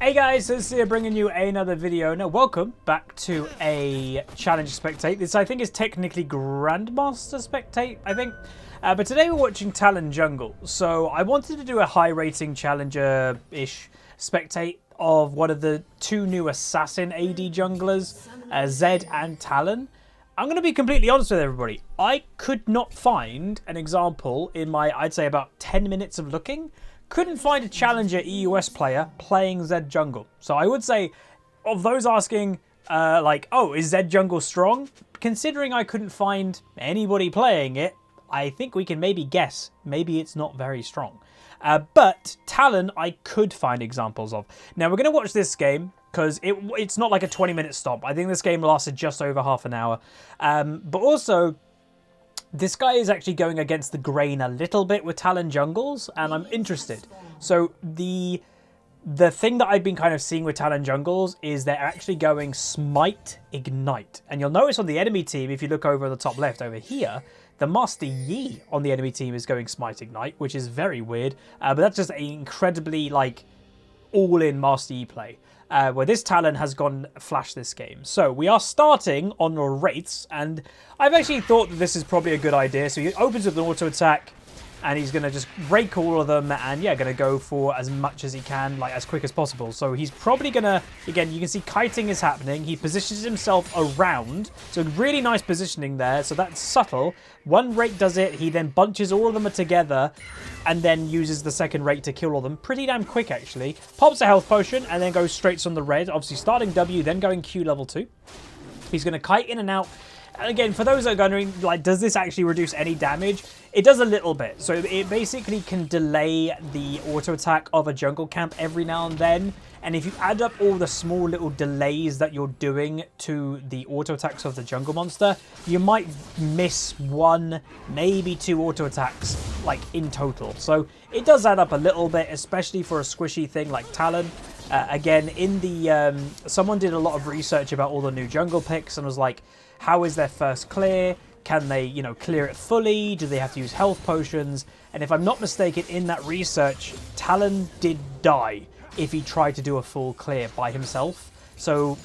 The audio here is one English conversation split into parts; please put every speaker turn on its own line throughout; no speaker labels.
Hey guys, so this is bringing you another video. Now, welcome back to a Challenge Spectate. This, I think, is technically Grandmaster Spectate, I think. But today we're watching Talon Jungle. So I wanted to do a high rating Challenger-ish Spectate of one of the two new Assassin AD junglers, Zed and Talon. I'm going to be completely honest with everybody. I could not find an example in my, I'd say, about 10 minutes of looking. Couldn't find a Challenger EUS player playing Zed Jungle. So I would say, of those asking, oh, is Zed Jungle strong? Considering I couldn't find anybody playing it, I think we can maybe guess. Maybe it's not very strong. But Talon, I could find examples of. Now, we're going to watch this game because it's not like a 20-minute stomp. I think this game lasted just over half an hour. But also, this guy is actually going against the grain a little bit with Talon jungles, and I'm interested. So the thing that I've been kind of seeing with Talon jungles is they're actually going Smite Ignite. And you'll notice on the enemy team, if you look over the top left over here, the Master Yi on the enemy team is going Smite Ignite, which is very weird. But that's just an incredibly, all-in Master Yi play. Where this Talon has gone Flash this game. So we are starting on Wraiths, and I've actually thought that this is probably a good idea. So he opens with an auto attack, and he's going to just rake all of them, and yeah, going to go for as much as he can, as quick as possible. So he's probably going to, again, you can see kiting is happening. He positions himself around, so really nice positioning there. So that's subtle. One rake does it, he then bunches all of them together, and then uses the second rake to kill all of them. Pretty damn quick, actually. Pops a health potion, and then goes straight on the red. Obviously starting W, then going Q level 2. He's going to kite in and out. And again, for those that are wondering, does this actually reduce any damage? It does a little bit. So it basically can delay the auto attack of a jungle camp every now and then. And if you add up all the small little delays that you're doing to the auto attacks of the jungle monster, you might miss one, maybe two auto attacks, in total. So it does add up a little bit, especially for a squishy thing like Talon. Again, in the someone did a lot of research about all the new jungle picks and was like, how is their first clear? Can they, clear it fully? Do they have to use health potions? And if I'm not mistaken, in that research, Talon did die if he tried to do a full clear by himself. So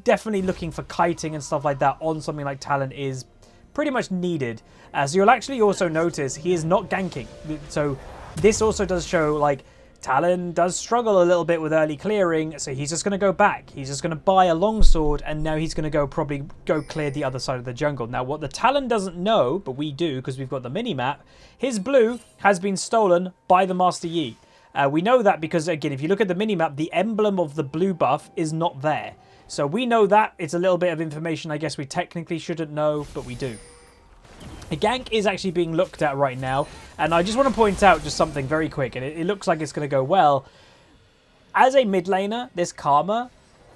definitely looking for kiting and stuff like that on something like Talon is pretty much needed. So you'll actually also notice he is not ganking. So this also does show, Talon does struggle a little bit with early clearing, so he's just going to go back. He's just going to buy a longsword, and now he's going to probably go clear the other side of the jungle. Now, what the Talon doesn't know, but we do because we've got the mini-map, his blue has been stolen by the Master Yi. We know that because, again, if you look at the mini-map, the emblem of the blue buff is not there. So we know that. It's a little bit of information I guess we technically shouldn't know, but we do. A gank is actually being looked at right now, and I just want to point out just something very quick, and it looks like it's going to go well. As a mid laner, this Karma,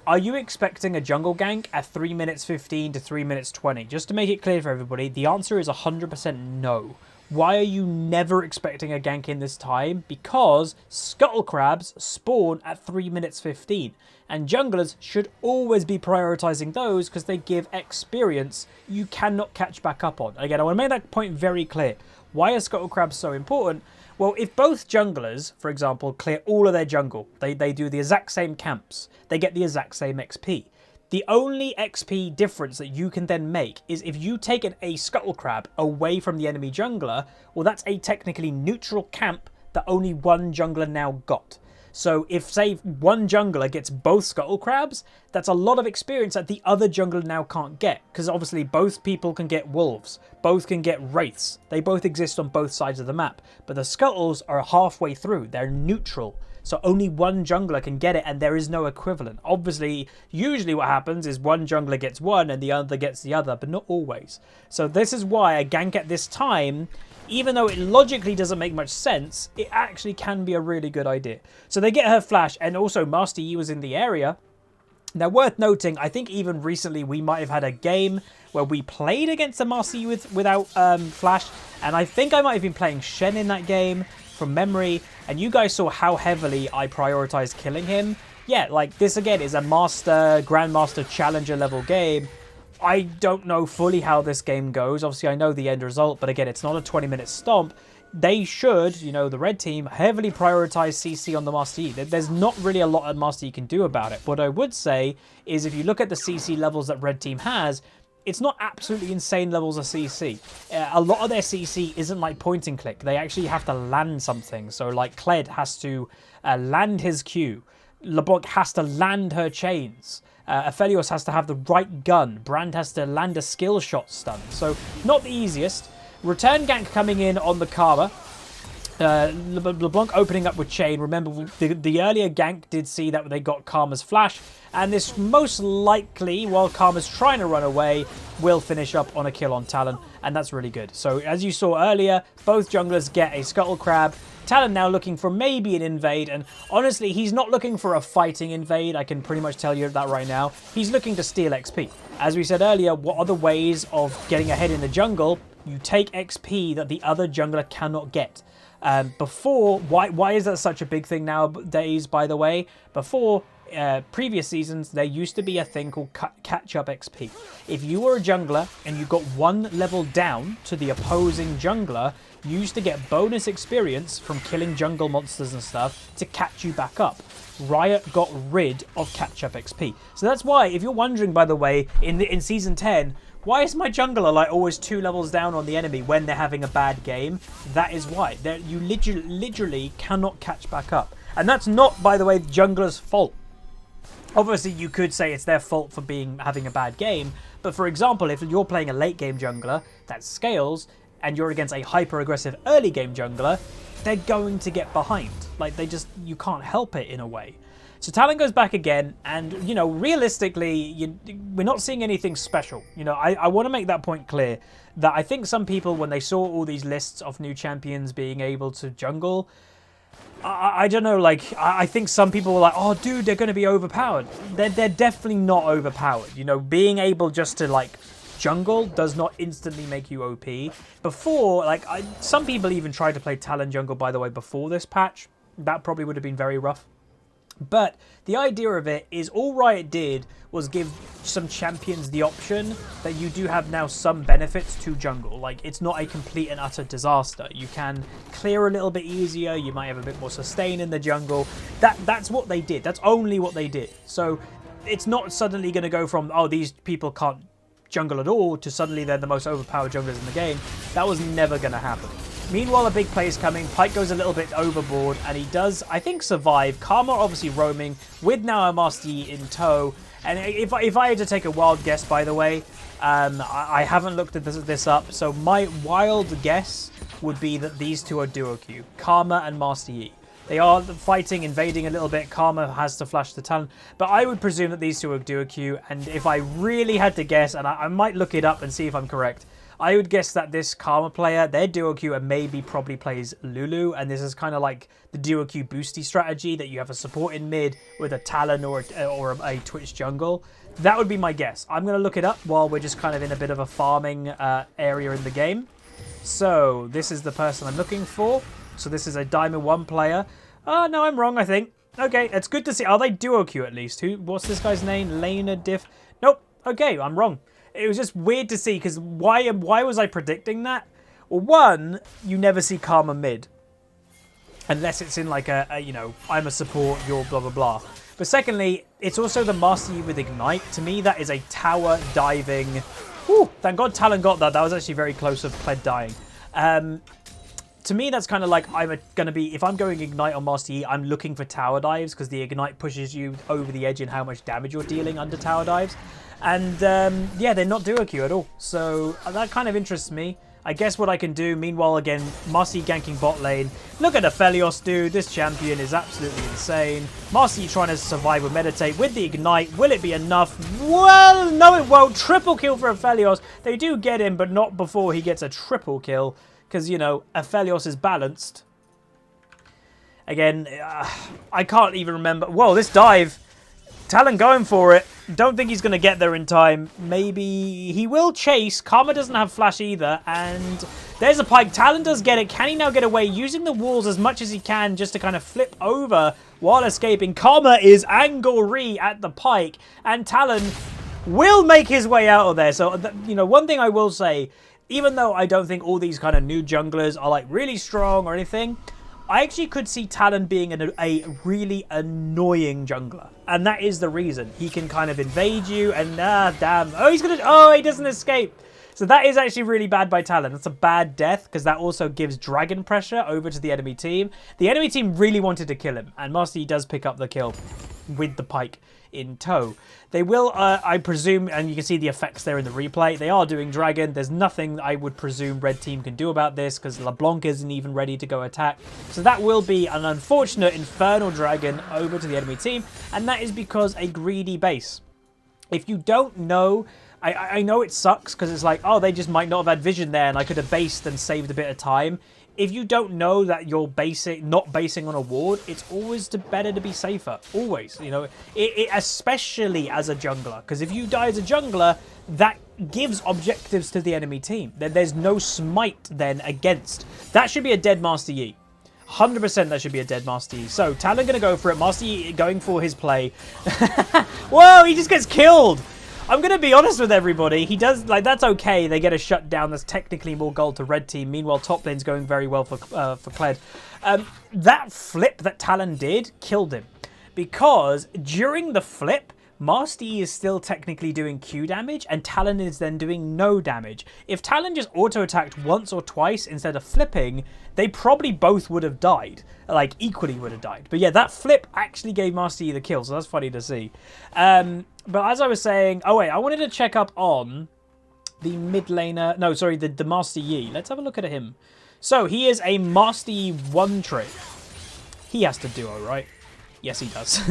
are you expecting a jungle gank at 3 minutes 15 to 3 minutes 20? Just to make it clear for everybody, the answer is 100% no. Why are you never expecting a gank in this time? Because Scuttle Crabs spawn at 3 minutes 15. And junglers should always be prioritizing those because they give experience you cannot catch back up on. Again, I want to make that point very clear. Why are Scuttle Crabs so important? Well, if both junglers, for example, clear all of their jungle, they do the exact same camps, they get the exact same XP. The only XP difference that you can then make is if you take a Scuttle Crab away from the enemy jungler, well, that's a technically neutral camp that only one jungler now got. So if, say, one jungler gets both Scuttle Crabs, that's a lot of experience that the other jungler now can't get. Because obviously both people can get wolves, both can get wraiths. They both exist on both sides of the map. But the Scuttles are halfway through. They're neutral. So only one jungler can get it, and there is no equivalent. Obviously, usually what happens is one jungler gets one and the other gets the other, but not always. So this is why a gank at this time, even though it logically doesn't make much sense, it actually can be a really good idea. So they get her flash, and also Master Yi was in the area. Now, worth noting, I think even recently we might have had a game where we played against the Master Yi without flash, and I think I might have been playing Shen in that game from memory, and you guys saw how heavily I prioritized killing him. Yeah, this again is a Grandmaster Challenger level game. I don't know fully how this game goes. Obviously, I know the end result, but again, it's not a 20-minute stomp. they should, you know, the red team, heavily prioritize CC on the Master Yi. There's not really a lot that Master Yi can do about it. What I would say is if you look at the CC levels that red team has, it's not absolutely insane levels of CC. A lot of their CC isn't like point and click. They actually have to land something. So like Kled has to land his Q. LeBlanc has to land her chains. Aphelios has to have the right gun. Brand has to land a skill shot stun. So not the easiest. Return gank coming in on the Karma. LeBlanc opening up with chain. Remember, the earlier gank did see that they got Karma's flash. And this most likely, while Karma's trying to run away, will finish up on a kill on Talon. And that's really good. So as you saw earlier, both junglers get a Scuttle Crab. Talon now looking for maybe an invade, and honestly, he's not looking for a fighting invade. I can pretty much tell you that right now. He's looking to steal XP. As we said earlier, what are the ways of getting ahead in the jungle? You take XP that the other jungler cannot get. Before, why is that such a big thing nowadays, by the way? Before, previous seasons, there used to be a thing called catch-up XP. If you were a jungler and you got one level down to the opposing jungler, you used to get bonus experience from killing jungle monsters and stuff to catch you back up. Riot got rid of catch-up XP. So that's why, if you're wondering, by the way, in Season 10, why is my jungler like always 2 levels down on the enemy when they're having a bad game? That is why. You literally cannot catch back up. And that's not, by the way, the jungler's fault. Obviously, you could say it's their fault for having a bad game. But for example, if you're playing a late game jungler that scales and you're against a hyper-aggressive early game jungler, they're going to get behind. Like, you can't help it in a way. So Talon goes back again, and, you know, realistically, we're not seeing anything special. You know, I want to make that point clear, that I think some people, when they saw all these lists of new champions being able to jungle, I don't know, like, I think some people were like, oh, dude, they're going to be overpowered. They're definitely not overpowered. You know, being able just to, like, jungle does not instantly make you OP. Before, like, some people even tried to play Talon jungle, by the way, before this patch. That probably would have been very rough. But the idea of it is all Riot did was give some champions the option that you do have now some benefits to jungle. Like, it's not a complete and utter disaster. You can clear a little bit easier. You might have a bit more sustain in the jungle. That's what they did. That's only what they did. So it's not suddenly going to go from, oh, these people can't jungle at all, to suddenly they're the most overpowered junglers in the game. That was never going to happen. Meanwhile, a big play is coming. Pyke goes a little bit overboard, and he does, I think, survive. Karma obviously roaming, with now a Master Yi in tow. And if I had to take a wild guess, by the way, I haven't looked at this up, so my wild guess would be that these two are duo Q. Karma and Master Yi. They are fighting, invading a little bit. Karma has to flash the Talon. But I would presume that these two are duo Q, and if I really had to guess, and I might look it up and see if I'm correct, I would guess that this Karma player, their duo Q, and maybe probably plays Lulu, and this is kind of like the duo Q boosty strategy, that you have a support in mid with a Talon or a Twitch jungle. That would be my guess. I'm going to look it up while we're just kind of in a bit of a farming area in the game. So this is the person I'm looking for. So this is a Diamond 1 player. Oh, no, I'm wrong, I think. Okay, it's good to see. Are they duo Q at least? What's this guy's name? Lena Diff? Nope. Okay, I'm wrong. It was just weird to see, because why was I predicting that? Well, one, you never see Karma mid. Unless it's in like a you know, I'm a support, you're blah, blah, blah. But secondly, it's also the Master Yi with Ignite. To me, that is a tower diving. Whew, thank God Talon got that. That was actually very close of Pled dying. To me, that's kind of like, if I'm going Ignite on Master Yi, I'm looking for tower dives, because the Ignite pushes you over the edge in how much damage you're dealing under tower dives. And yeah, they're not duo Q at all. So that kind of interests me. I guess what I can do, meanwhile, again, Master Yi ganking bot lane. Look at Aphelios, dude. This champion is absolutely insane. Master Yi trying to survive with Meditate with the Ignite. Will it be enough? Well, no, it won't. Triple kill for Aphelios. They do get him, but not before he gets a triple kill. Because, you know, Aphelios is balanced. Again, I can't even remember. Whoa, this dive. Talon going for it. Don't think he's going to get there in time. Maybe he will chase. Karma doesn't have flash either. And there's a Pyke. Talon does get it. Can he now get away? Using the walls as much as he can just to kind of flip over while escaping. Karma is angry at the Pyke. And Talon will make his way out of there. So, you know, one thing I will say, even though I don't think all these kind of new junglers are like really strong or anything, I actually could see Talon being a really annoying jungler. And that is the reason. He can kind of invade you and damn. Oh, he doesn't escape. So that is actually really bad by Talon. That's a bad death because that also gives dragon pressure over to the enemy team. The enemy team really wanted to kill him, and Master Yi does pick up the kill with the pike in tow. They will, I presume, and you can see the effects there in the replay, they are doing dragon. There's nothing I would presume red team can do about this because LeBlanc isn't even ready to go attack. So that will be an unfortunate infernal dragon over to the enemy team, and that is because a greedy base. If you don't know, I know it sucks because it's like, oh, they just might not have had vision there and I could have based and saved a bit of time. If you don't know that you're not basing on a ward, it's always better to be safer. Always, you know, especially as a jungler. Because if you die as a jungler, that gives objectives to the enemy team. There's no smite then against. That should be a dead Master Yi. 100% that should be a dead Master Yi. So, Talon going to go for it. Master Yi going for his play. Whoa, he just gets killed. I'm going to be honest with everybody. He does, like, that's okay. They get a shutdown. That's technically more gold to red team. Meanwhile, top lane's going very well for Kled. That flip that Talon did killed him. Because during the flip, Master Yi is still technically doing Q damage, and Talon is then doing no damage. If Talon just auto-attacked once or twice instead of flipping, they probably both would have died. Like, equally would have died. But yeah, that flip actually gave Master Yi the kill, so that's funny to see. But as I was saying... Oh, wait, I wanted to check up on the mid laner... No, sorry, the Master Yi. Let's have a look at him. So, he is a Master Yi one-trick. He has to duo, right? Yes, he does.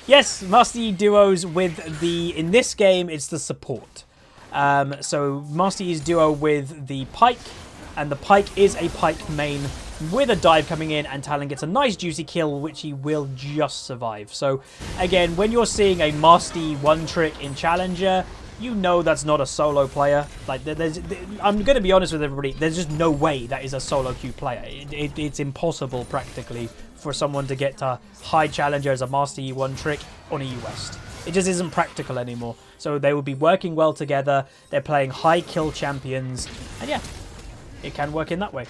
Yes, Master Yi duos with the... In this game, it's the support. So, Master Yi's duo with the Pike, and the Pike is a Pike main with a dive coming in, and Talon gets a nice juicy kill, which he will just survive. So, again, when you're seeing a Master Yi one-trick in Challenger, you know that's not a solo player. Like, I'm going to be honest with everybody, there's just no way that is a solo queue player. It's impossible, practically, for someone to get to high Challenger as a Master Yi one-trick on EU West. It just isn't practical anymore. So they will be working well together. They're playing high kill champions. And yeah, it can work in that way.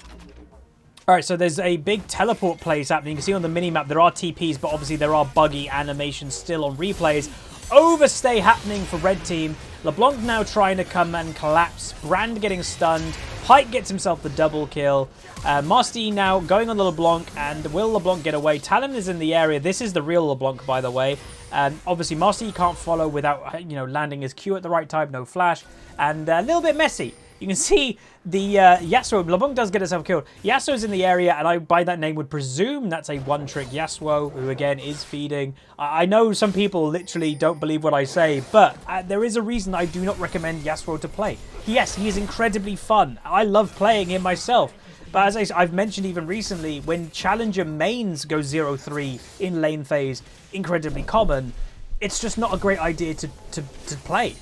Alright, so there's a big teleport place happening. You can see on the minimap there are TPs, but obviously there are buggy animations still on replays. Overstay happening for red team. LeBlanc now trying to come and collapse. Brand getting stunned. Pike gets himself the double kill. Master Yi now going on the LeBlanc, and will LeBlanc get away? Talon is in the area. This is the real LeBlanc, by the way. Obviously, Master Yi can't follow without, you know, landing his Q at the right time. No flash. And a little bit messy. You can see the Yasuo. LeBlanc does get himself killed. Yasuo's in the area, and I, by that name, would presume that's a one-trick Yasuo, who, again, is feeding. I know some people literally don't believe what I say, but there is a reason I do not recommend Yasuo to play. Yes, he is incredibly fun. I love playing him myself. But as I've mentioned even recently, when Challenger mains go 0-3 in lane phase, incredibly common, it's just not a great idea to play.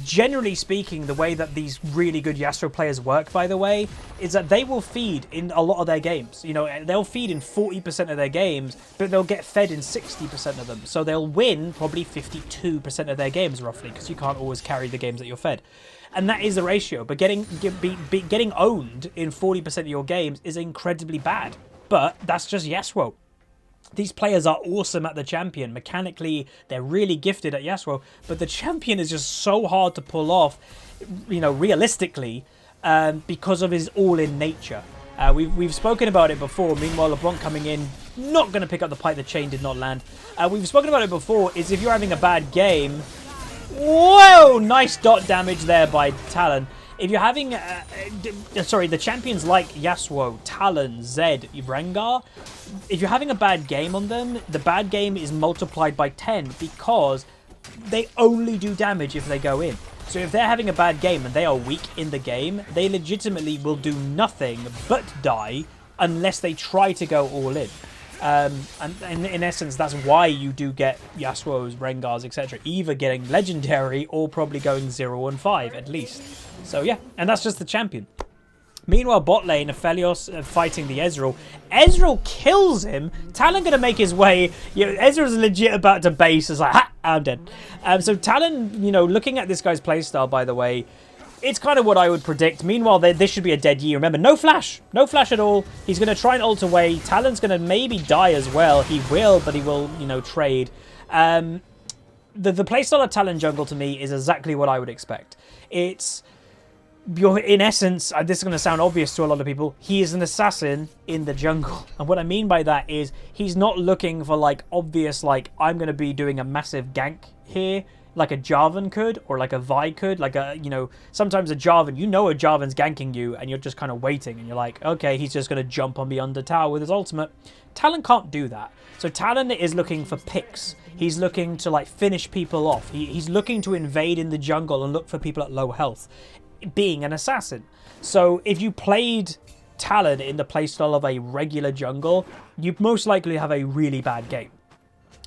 Generally speaking, the way that these really good Yasuo players work, by the way, is that they will feed in a lot of their games. You know, they'll feed in 40% of their games, but they'll get fed in 60% of them. So they'll win probably 52% of their games, roughly, because you can't always carry the games that you're fed. And that is the ratio. But getting owned in 40% of your games is incredibly bad. But that's just Yasuo. These players are awesome at the champion. Mechanically, they're really gifted at Yasuo, but the champion is just so hard to pull off, you know, realistically, because of his all-in nature. We've spoken about it before. Meanwhile, LeBlanc coming in, not going to pick up the pipe. The chain did not land. We've spoken about it before, is if you're having a bad game... Whoa! Nice dot damage there by Talon. If you're having... the champions like Yasuo, Talon, Zed, Rengar, if you're having a bad game on them, the bad game is multiplied by 10 because they only do damage if they go in. So if they're having a bad game and they are weak in the game, they legitimately will do nothing but die unless they try to go all in. And in essence, that's why you do get Yasuo's, Rengars, etc. either getting legendary or probably going 0-5 at least. So yeah, and that's just the champion. Meanwhile, bot lane, Aphelios fighting the Ezreal. Ezreal kills him. Talon going to make his way. You know, Ezreal's legit about to base. It's like, ha, I'm dead. So Talon, you know, looking at this guy's playstyle, by the way, it's kind of what I would predict. Meanwhile, this should be a dead Yi. Remember, no flash. No flash at all. He's going to try and ult away. Talon's going to maybe die as well. He will, but he will, you know, trade. The playstyle of Talon jungle to me is exactly what I would expect. It's... in essence, this is going to sound obvious to a lot of people, he is an assassin in the jungle. And what I mean by that is he's not looking for, like, obvious, like, I'm going to be doing a massive gank here, like a Jarvan could, or like a Vi could, like a, you know, sometimes a Jarvan, you know a Jarvan's ganking you, and you're just kind of waiting, and you're like, okay, he's just going to jump on me under tower with his ultimate. Talon can't do that. So Talon is looking for picks. He's looking to, like, finish people off. He's looking to invade in the jungle and look for people at low health, being an assassin. So if you played Talon in the playstyle of a regular jungle, you most likely have a really bad game.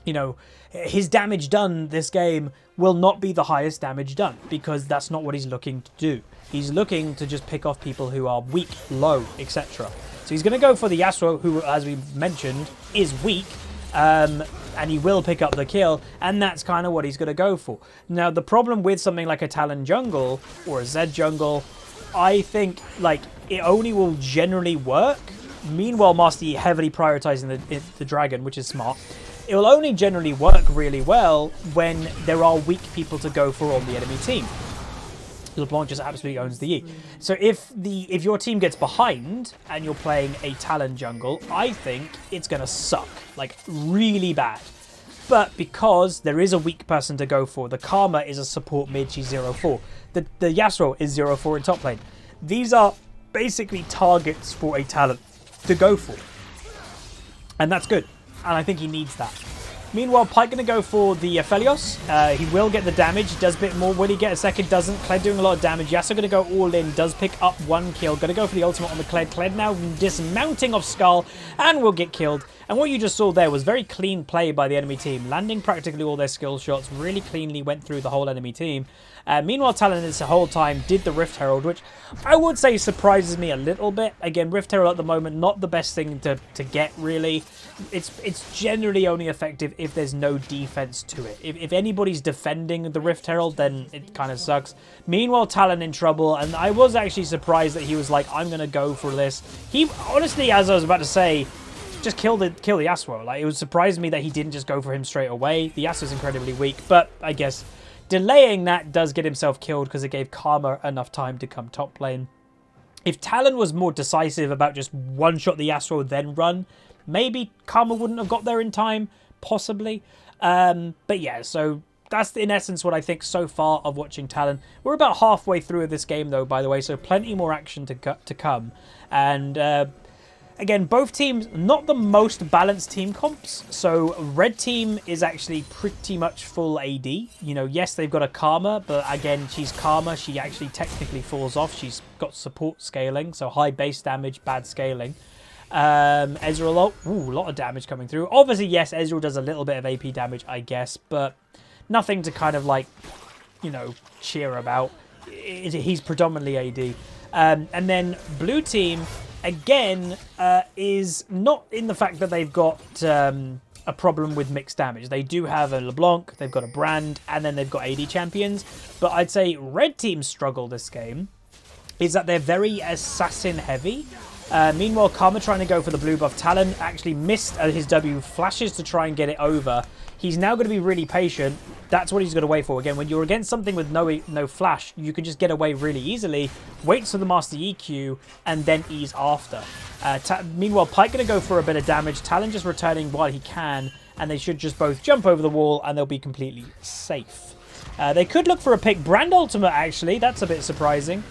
You know, his damage done this game will not be the highest damage done, because that's not what he's looking to do. He's looking to just pick off people who are weak, low, etc. So he's going to go for the Yasuo, who, as we mentioned, is weak, and he will pick up the kill, and that's kind of what he's going to go for. Now, the problem with something like a Talon jungle or a Zed jungle, I think, like, it only will generally work. Meanwhile, Master Yi heavily prioritizing the dragon, which is smart. It will only generally work really well when there are weak people to go for on the enemy team. LeBlanc just absolutely owns the Yi. So if your team gets behind and you're playing a Talon jungle, I think it's going to suck, like really bad. But because there is a weak person to go for, the Karma is a support mid, she's 0-4. The Yasuo is 0-4 in top lane. These are basically targets for a Talon to go for. And that's good. And I think he needs that. Meanwhile, Pyke going to go for the Aphelios. He will get the damage. Does a bit more. Will he get a second? Doesn't. Kled doing a lot of damage. Yasuo going to go all in. Does pick up one kill. Going to go for the ultimate on the Kled. Kled now dismounting off Skull and will get killed. And what you just saw there was very clean play by the enemy team. Landing practically all their skill shots. Really cleanly went through the whole enemy team. Meanwhile, Talon this whole time did the Rift Herald, which I would say surprises me a little bit. Again, Rift Herald at the moment, not the best thing to get, really. It's generally only effective if there's no defense to it. If anybody's defending the Rift Herald, then it kind of sucks. Meanwhile, Talon in trouble, and I was actually surprised that he was like, I'm going to go for this. He, honestly, as I was about to say, just kill the Yasuo. Like, it would surprise me that he didn't just go for him straight away. The Yasuo's incredibly weak, but I guess delaying that does get himself killed because it gave Karma enough time to come top lane. If Talon was more decisive about just one-shot the Yasuo then run, maybe Karma wouldn't have got there in time, possibly. But yeah, so that's in essence what I think so far of watching Talon. We're about halfway through this game though, by the way, so plenty more action to come. And again, both teams, not the most balanced team comps. So red team is actually pretty much full AD. You know, yes, they've got a Karma, but again, she's Karma. She actually technically falls off. She's got support scaling, so high base damage, bad scaling. Ezreal, a lot of damage coming through. Obviously, yes, Ezreal does a little bit of AP damage, I guess, but nothing to kind of like, you know, cheer about. He's predominantly AD. And then blue team, again, is not in the fact that they've got a problem with mixed damage. They do have a LeBlanc, they've got a Brand, and then they've got AD champions. But I'd say red team's struggle this game is that they're very assassin heavy. Meanwhile, Karma trying to go for the blue buff. Talon actually missed his W, flashes to try and get it over. He's now going to be really patient. That's what he's going to wait for. Again, when you're against something with no flash, you can just get away really easily. Waits for the Master EQ and then ease after. Meanwhile, Pyke going to go for a bit of damage. Talon just returning while he can, and they should just both jump over the wall and they'll be completely safe. They could look for a pick. Brand ultimate, actually. That's a bit surprising.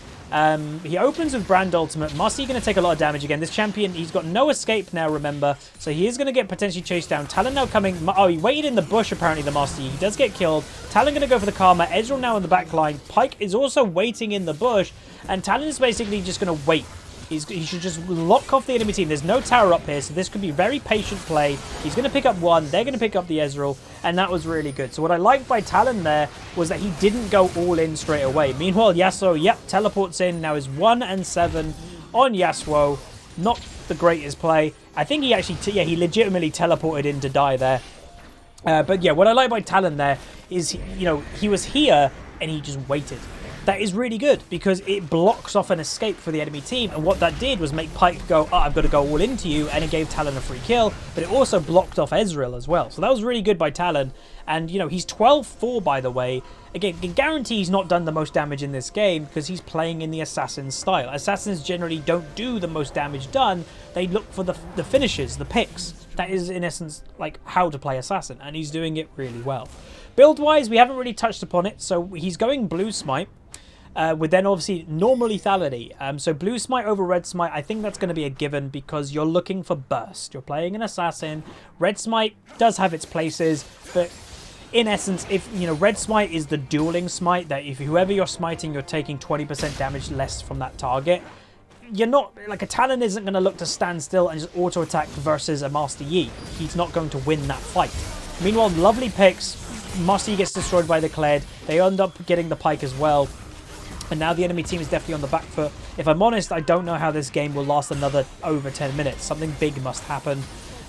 He opens with Brand ultimate. Master going to take a lot of damage again. This champion, he's got no escape now, remember. So he is going to get potentially chased down. Talon now coming. Oh, he waited in the bush, apparently, the Master. He does get killed. Talon going to go for the Karma. Ezreal now in the back line. Pyke is also waiting in the bush. And Talon is basically just going to wait. He should just lock off the enemy team. There's no tower up here, so this could be very patient play. He's going to pick up one. They're going to pick up the Ezreal, and that was really good. So what I liked by Talon there was that he didn't go all in straight away. Meanwhile, Yasuo, yep, teleports in. Now is 1 and 7 on Yasuo. Not the greatest play. I think he actually, he legitimately teleported in to die there. But yeah, what I like by Talon there is, you know, he was here and he just waited. that is really good because it blocks off an escape for the enemy team. And what that did was make Pyke go, oh, I've got to go all into you. And it gave Talon a free kill, but it also blocked off Ezreal as well. So that was really good by Talon. And, you know, he's 12-4, by the way. Again, can guarantee he's not done the most damage in this game because he's playing in the Assassin style. Assassins generally don't do the most damage done. They look for the finishes, the picks. That is, in essence, like how to play Assassin. And he's doing it really well. Build-wise, we haven't really touched upon it. So he's going Blue Smite. With then obviously normal lethality. So Blue Smite over Red Smite, I think that's going to be a given because you're looking for burst. You're playing an Assassin. Red Smite does have its places, but in essence, if you know, Red Smite is the dueling smite that if whoever you're smiting, you're taking 20% damage less from that target. You're not, like a Talon isn't going to look to stand still and just auto attack versus a Master Yi. He's not going to win that fight. Meanwhile, lovely picks. Master Yi gets destroyed by the Kled. They end up getting the Pyke as well. And now the enemy team is definitely on the back foot. If I'm honest, I don't know how this game will last another over 10 minutes. Something big must happen.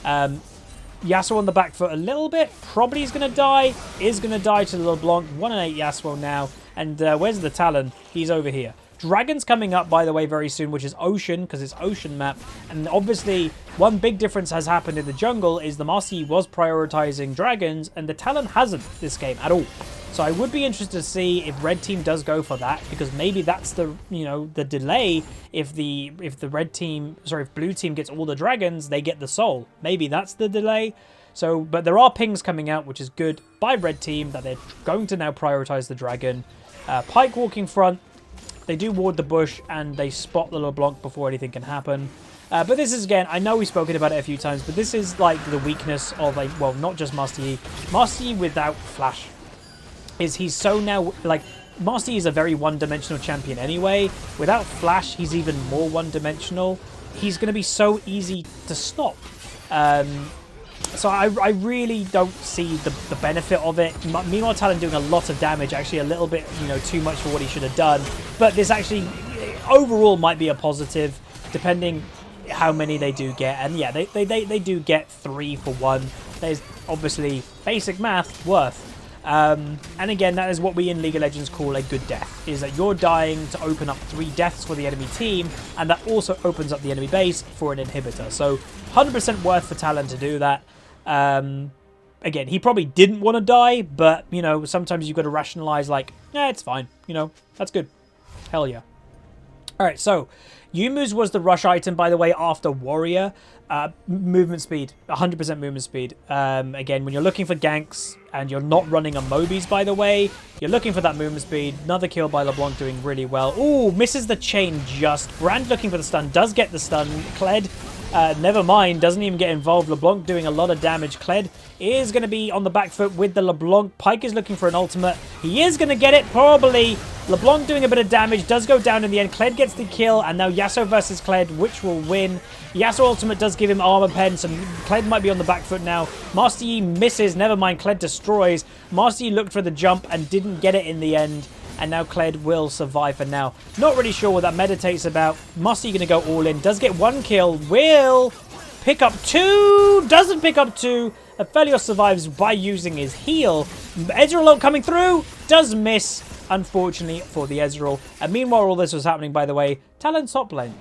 Yasuo on the back foot a little bit. Probably is going to die. Is going to die to the LeBlanc. 1-8 Yasuo now. And where's the Talon? He's over here. Dragon's coming up, by the way, very soon, which is Ocean, because it's Ocean map. And obviously, one big difference has happened in the jungle is the Master Yi was prioritizing Dragons, and the Talon hasn't this game at all. So I would be interested to see if Red Team does go for that, because maybe that's the, you know, the delay. If Blue Team gets all the Dragons, they get the Soul. Maybe that's the delay. So, but there are pings coming out, which is good by Red Team, that they're going to now prioritize the Dragon. Pyke walking front. They do ward the bush and they spot the LeBlanc before anything can happen. But this is, again, I know we've spoken about it a few times, but this is like the weakness of, like, well, not just Master Yi. Master Yi without Flash is he's so now, like, Master Yi is a very one-dimensional champion anyway. Without Flash, he's even more one-dimensional. He's going to be so easy to stop. So I really don't see the benefit of it. Meanwhile, Talon doing a lot of damage, actually a little bit, you know, too much for what he should have done. But this actually, overall, might be a positive, depending how many they do get. And yeah, they do get 3 for 1. There's obviously basic math worth. And again, that is what we in League of Legends call a good death, is that you're dying to open up 3 deaths for the enemy team, and that also opens up the enemy base for an inhibitor. So 100% worth for Talon to do that. Again, he probably didn't want to die, but, you know, sometimes you've got to rationalize, like, yeah, it's fine, you know, that's good. Hell yeah. Alright, so Yumu's was the rush item, by the way, after Warrior. Movement speed, 100% movement speed. Again, when you're looking for ganks and you're not running a Mobies, by the way, you're looking for that movement speed. Another kill by LeBlanc doing really well. Ooh, misses the chain just. Brand looking for the stun, does get the stun. Kled, never mind, doesn't even get involved. LeBlanc doing a lot of damage. Kled is going to be on the back foot with the LeBlanc. Pyke is looking for an ultimate. He is going to get it, probably. LeBlanc doing a bit of damage, does go down in the end. Kled gets the kill, and now Yasuo versus Kled, which will win. Yasuo ultimate does give him armor pen, so Kled might be on the back foot now. Master Yi misses, never mind, Kled destroys. Master Yi looked for the jump and didn't get it in the end, and now Kled will survive for now. Not really sure what that meditates about. Master Yi going to go all in, does get 1 kill, will pick up 2, doesn't pick up 2. Aphelios survives by using his heal. Ezreal coming through, does miss, unfortunately for the Ezreal. And meanwhile, all this was happening, by the way, Talon's top lane.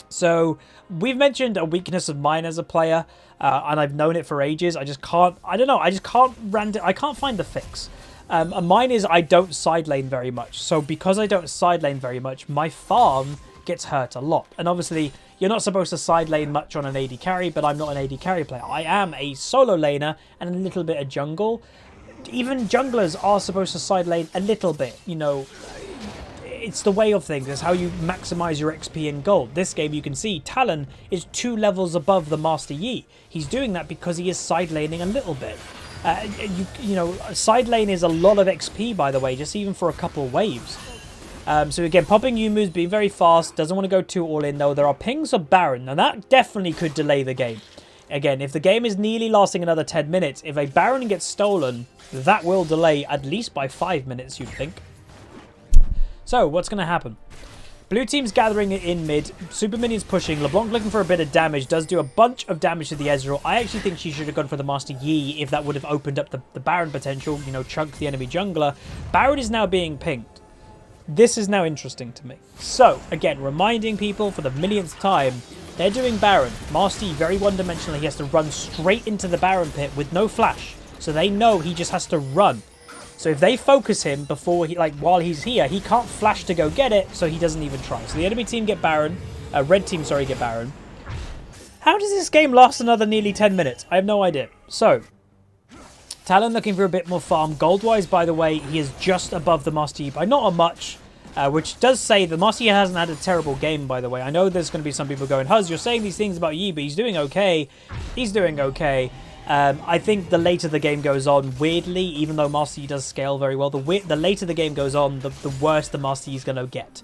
So we've mentioned a weakness of mine as a player, and I've known it for ages. I just can't, I don't know, I just can't I can't find the fix. And mine is I don't side lane very much. So because I don't side lane very much, my farm gets hurt a lot. And obviously, you're not supposed to side lane much on an AD carry, but I'm not an AD carry player. I am a solo laner and a little bit of jungle. Even junglers are supposed to side lane a little bit, you know. It's the way of things. It's how you maximize your XP and gold. This game, you can see Talon is 2 levels above the Master Yi. He's doing that because he is side laning a little bit. You know, side lane is a lot of XP, by the way, just even for a couple of waves. So again, popping Yumu's being very fast. Doesn't want to go too all in, though. There are pings of Baron, and that definitely could delay the game. Again, if the game is nearly lasting another 10 minutes, if a Baron gets stolen, that will delay at least by 5 minutes, you'd think. So, what's going to happen? Blue team's gathering it in mid. Super Minion's pushing. LeBlanc looking for a bit of damage. Does do a bunch of damage to the Ezreal. I actually think she should have gone for the Master Yi if that would have opened up the Baron potential. You know, chunk the enemy jungler. Baron is now being pinged. This is now interesting to me. So, again, reminding people for the millionth time, they're doing Baron. Master Yi, very one-dimensionally, he has to run straight into the Baron pit with no flash. So they know he just has to run. So if they focus him before he, while he's here, he can't flash to go get it, so he doesn't even try. So the enemy team get Baron, red team, sorry, get Baron. How does this game last another nearly 10 minutes? I have no idea. So, Talon looking for a bit more farm. Gold-wise, by the way, he is just above the Master Yi by not a much, which does say the Master Yi hasn't had a terrible game, by the way. I know there's going to be some people going, Huz, you're saying these things about Yi, but he's doing okay. He's doing okay. I think the later the game goes on, weirdly, even though Master Yi does scale very well, the later the game goes on, the worse the Master Yi is going to get.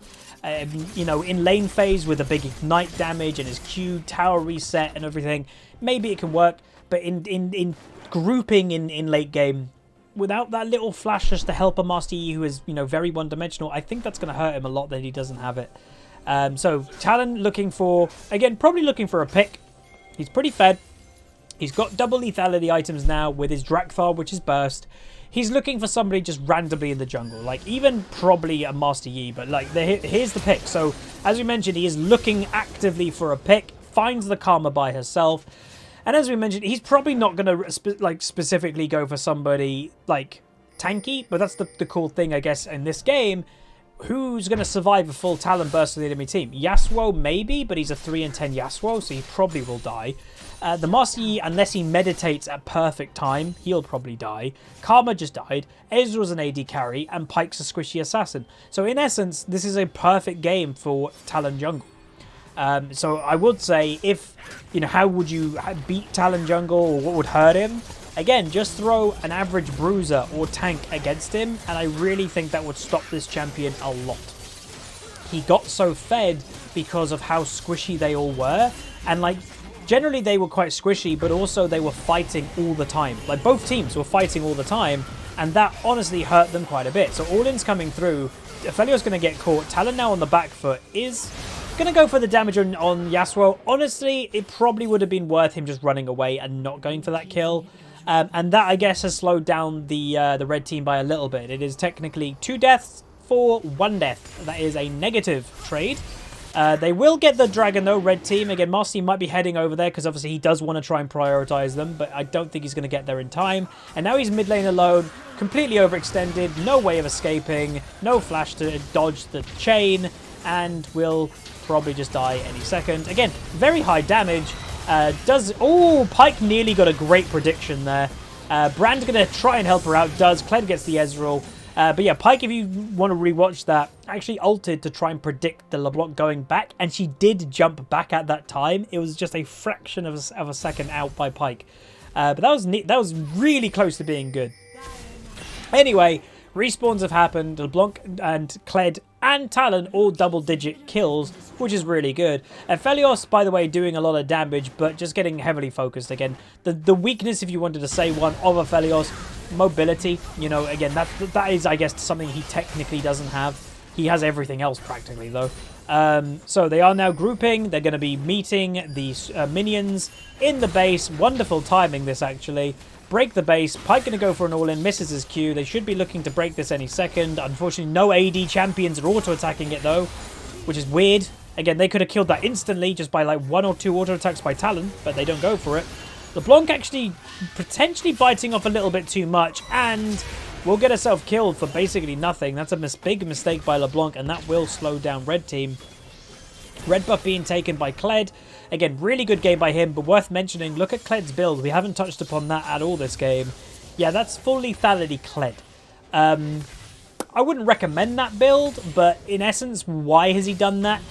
You know, in lane phase with a big ignite damage and his Q, tower reset and everything, maybe it can work. But in grouping in late game, without that little flash just to help a Master Yi who is, you know, very one-dimensional, I think that's going to hurt him a lot that he doesn't have it. So Talon looking for, again, probably looking for a pick. He's pretty fed. He's got double lethality items now with his Drakthar, which is burst. He's looking for somebody just randomly in the jungle, like even probably a Master Yi, but like here's the pick. So as we mentioned, he is looking actively for a pick, finds the Karma by herself, and as we mentioned, he's probably not going to specifically go for somebody like tanky, but that's the cool thing, I guess, in this game. Who's going to survive a full Talon burst of the enemy team? Yasuo maybe, but he's a 3 and 10 Yasuo, so he probably will die. The Master Yi, unless he meditates at perfect time, he'll probably die. Karma just died. Ezreal's an AD carry, and Pyke's a squishy assassin. So in essence, this is a perfect game for Talon jungle. So I would say, if, you know, how would you beat Talon jungle, or what would hurt him? Again, just throw an average bruiser or tank against him, and I really think that would stop this champion a lot. He got so fed because of how squishy they all were, and like, generally they were quite squishy, but also they were fighting all the time. Like, both teams were fighting all the time, and that honestly hurt them quite a bit. So all-in's coming through. Aphelios going to get caught. Talon now on the back foot is going to go for the damage on Yasuo. Honestly, it probably would have been worth him just running away and not going for that kill. And that, I guess, has slowed down the red team by a little bit. It is technically 2 deaths for 1 death. That is a negative trade. They will get the dragon, though, red team. Again, Master Yi might be heading over there because, obviously, he does want to try and prioritize them, but I don't think he's going to get there in time. And now he's mid lane alone, completely overextended, no way of escaping, no flash to dodge the chain, and will probably just die any second. Again, very high damage. Oh, Pyke nearly got a great prediction there. Brand's going to try and help her out. Kled gets the Ezreal. But yeah, Pyke, if you want to rewatch that, actually ulted to try and predict the LeBlanc going back, and she did jump back at that time. It was just a fraction of a second out by Pyke. But that was really close to being good. Anyway, respawns have happened. LeBlanc and Kled and Talon all double-digit kills, which is really good. Aphelios, by the way, doing a lot of damage, but just getting heavily focused again. The weakness, if you wanted to say one, of Aphelios, mobility. You know, again, that is, I guess, something he technically doesn't have. He has everything else, practically, though. So they are now grouping. They're going to be meeting these minions in the base. Wonderful timing, this, actually. Break the base. Pyke going to go for an all-in, misses his Q. They should be looking to break this any second. Unfortunately, no AD champions are auto-attacking it, though, which is weird. Again, they could have killed that instantly just by, like, 1 or 2 auto-attacks by Talon, but they don't go for it. LeBlanc actually potentially biting off a little bit too much, and will get herself killed for basically nothing. That's a big mistake by LeBlanc, and that will slow down red team. Red buff being taken by Kled. Again, really good game by him, but worth mentioning, look at Kled's build. We haven't touched upon that at all this game. Yeah, that's full lethality Kled. I wouldn't recommend that build, but in essence, why has he done that?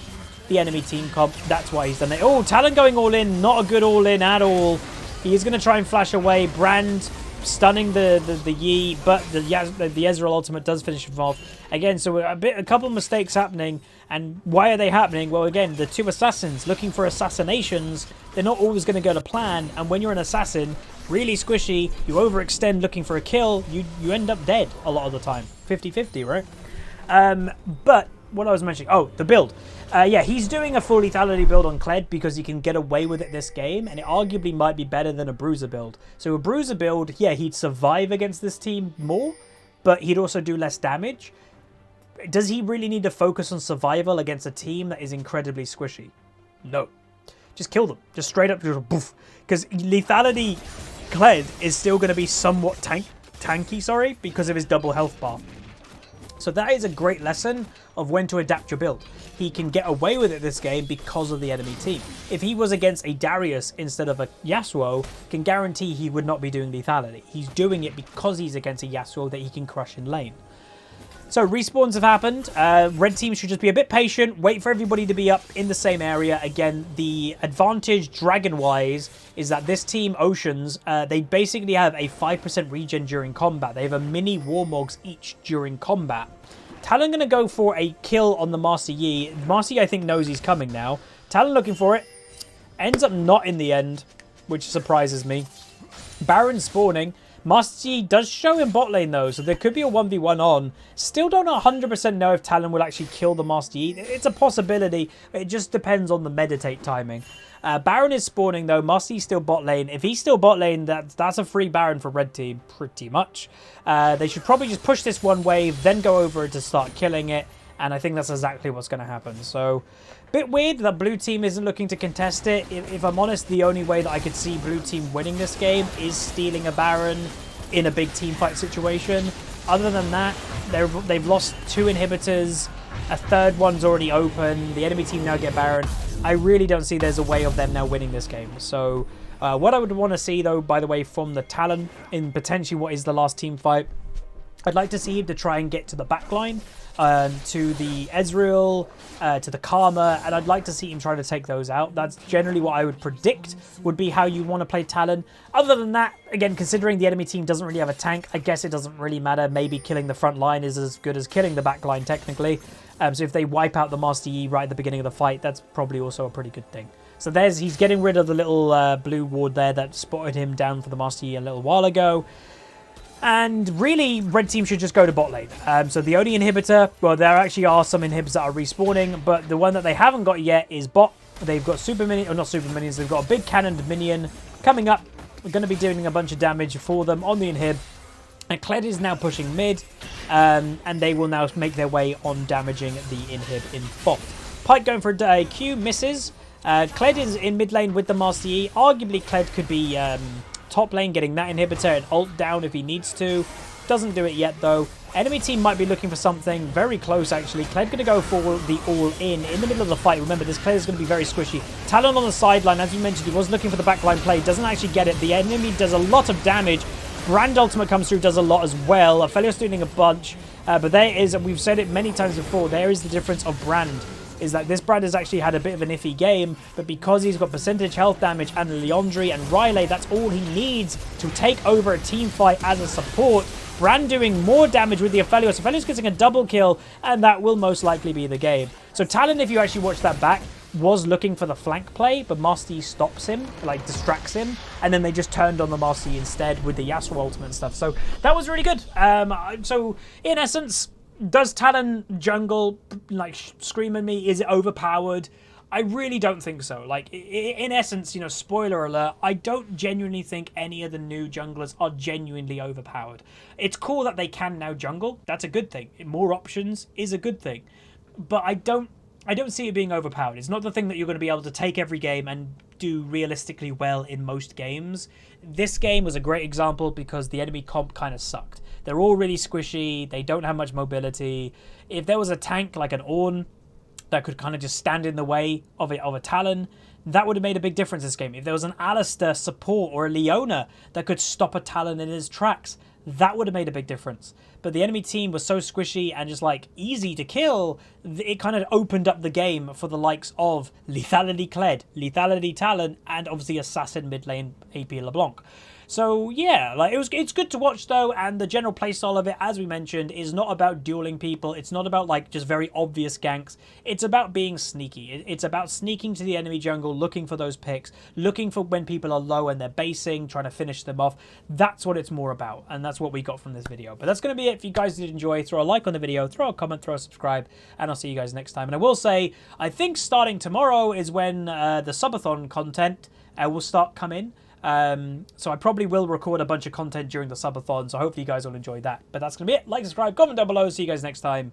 The enemy team comp, that's why he's done it. Oh, Talon going all in, not a good all in at all. He is going to try and flash away. Brand stunning the Yi, but the Ezreal ultimate does finish him off. Again, so a couple of mistakes happening. And why are they happening? Well, again, the 2 assassins looking for assassinations. They're not always going to go to plan. And when you're an assassin, really squishy, you overextend looking for a kill, you end up dead a lot of the time. 50-50, right? But what I was mentioning, oh, the build. Yeah, he's doing a full lethality build on Kled because he can get away with it this game, and it arguably might be better than a bruiser build. So a bruiser build, yeah, he'd survive against this team more, but he'd also do less damage. Does he really need to focus on survival against a team that is incredibly squishy? No. Just kill them. Just straight up, just boof. Because lethality Kled is still going to be somewhat tanky, because of his double health bar. So that is a great lesson of when to adapt your build. He can get away with it this game because of the enemy team. If he was against a Darius instead of a Yasuo, can guarantee he would not be doing lethality. He's doing it because he's against a Yasuo that he can crush in lane. So respawns have happened. Red team should just be a bit patient, wait for everybody to be up in the same area. Again, the advantage dragon-wise is that this team, Oceans, they basically have a 5% regen during combat. They have a mini Warmogs each during combat. Talon going to go for a kill on the Master Yi. Master Yi, I think, knows he's coming now. Talon looking for it. Ends up not in the end, which surprises me. Baron spawning. Master Yi does show in bot lane though, so there could be a 1v1 on. Still don't 100% know if Talon will actually kill the Master Yi. It's a possibility, but it just depends on the meditate timing. Baron is spawning though. Master Yi's still bot lane. If he's still bot lane, that's a free Baron for red team, pretty much. They should probably just push this one wave, then go over to start killing it. And I think that's exactly what's going to happen. So, bit weird that blue team isn't looking to contest it. If I'm honest, the only way that I could see blue team winning this game is stealing a Baron in a big team fight situation. Other than that, they've lost 2 inhibitors. A third one's already open. The enemy team now get Baron. I really don't see there's a way of them now winning this game. So, what I would want to see, though, by the way, from the Talon in potentially what is the last team fight, I'd like to see him to try and get to the backline, to the Ezreal, to the Karma, and I'd like to see him try to take those out. That's generally what I would predict would be how you want to play Talon. Other than that, again, considering the enemy team doesn't really have a tank, I guess it doesn't really matter. Maybe killing the front line is as good as killing the back line, technically. So if they wipe out the Master Yi right at the beginning of the fight, that's probably also a pretty good thing. So he's getting rid of the little blue ward there that spotted him down for the Master Yi a little while ago. And really, red team should just go to bot lane. So the only inhibitor, well, there actually are some inhibitors that are respawning, but the one that they haven't got yet is bot. They've got super minions, or not super minions, they've got a big cannoned minion coming up. We're going to be doing a bunch of damage for them on the inhib. And Kled is now pushing mid, and they will now make their way on damaging the inhib in bot. Pike going for a Q, misses. Kled is in mid lane with the Master Yi. Arguably, Kled could be top lane, getting that inhibitor and ult down if he needs to. Doesn't do it yet, though. Enemy team might be looking for something very close, actually. Kled going to go for the all-in the middle of the fight. Remember, this Kled is going to be very squishy. Talon on the sideline, as you mentioned, he was looking for the backline play. Doesn't actually get it. The enemy does a lot of damage. Brand ultimate comes through, does a lot as well. Aphelios doing a bunch. But there is, and we've said it many times before, there is the difference of Brand. Is that this Brand has actually had a bit of an iffy game, but because he's got percentage health damage and Leondry and Riley, that's all he needs to take over a team fight as a support. Brand doing more damage with the Aphelios. Aphelios getting a double kill, and that will most likely be the game. So Talon, if you actually watch that back, was looking for the flank play, but Master Yi stops him, like distracts him, and then they just turned on the Master Yi instead with the Yasuo ultimate and stuff. So that was really good. So in essence, does Talon jungle, like, scream at me? Is it overpowered? I really don't think so. Like, in essence, you know, spoiler alert, I don't genuinely think any of the new junglers are genuinely overpowered. It's cool that they can now jungle. That's a good thing. More options is a good thing. But I don't see it being overpowered. It's not the thing that you're going to be able to take every game and do realistically well in most games. This game was a great example because the enemy comp kind of sucked. They're all really squishy. They don't have much mobility. If there was a tank like an Ornn that could kind of just stand in the way of a Talon, that would have made a big difference this game. If there was an Alistair support or a Leona that could stop a Talon in his tracks, that would have made a big difference. But the enemy team was so squishy and just like easy to kill, it kind of opened up the game for the likes of Lethality Kled, Lethality Talon, and obviously Assassin mid lane AP LeBlanc. So yeah, like it's good to watch though, and the general playstyle of it, as we mentioned, is not about dueling people. It's not about like just very obvious ganks. It's about being sneaky. It's about sneaking to the enemy jungle, looking for those picks, looking for when people are low and they're basing, trying to finish them off. That's what it's more about, and that's what we got from this video. But that's going to be it. If you guys did enjoy, throw a like on the video, throw a comment, throw a subscribe, and I'll see you guys next time. And I will say, I think starting tomorrow is when the subathon content will start coming. So I probably will record a bunch of content during the subathon, so hopefully you guys will enjoy that. But that's going to be it. Like, subscribe, comment down below. See you guys next time.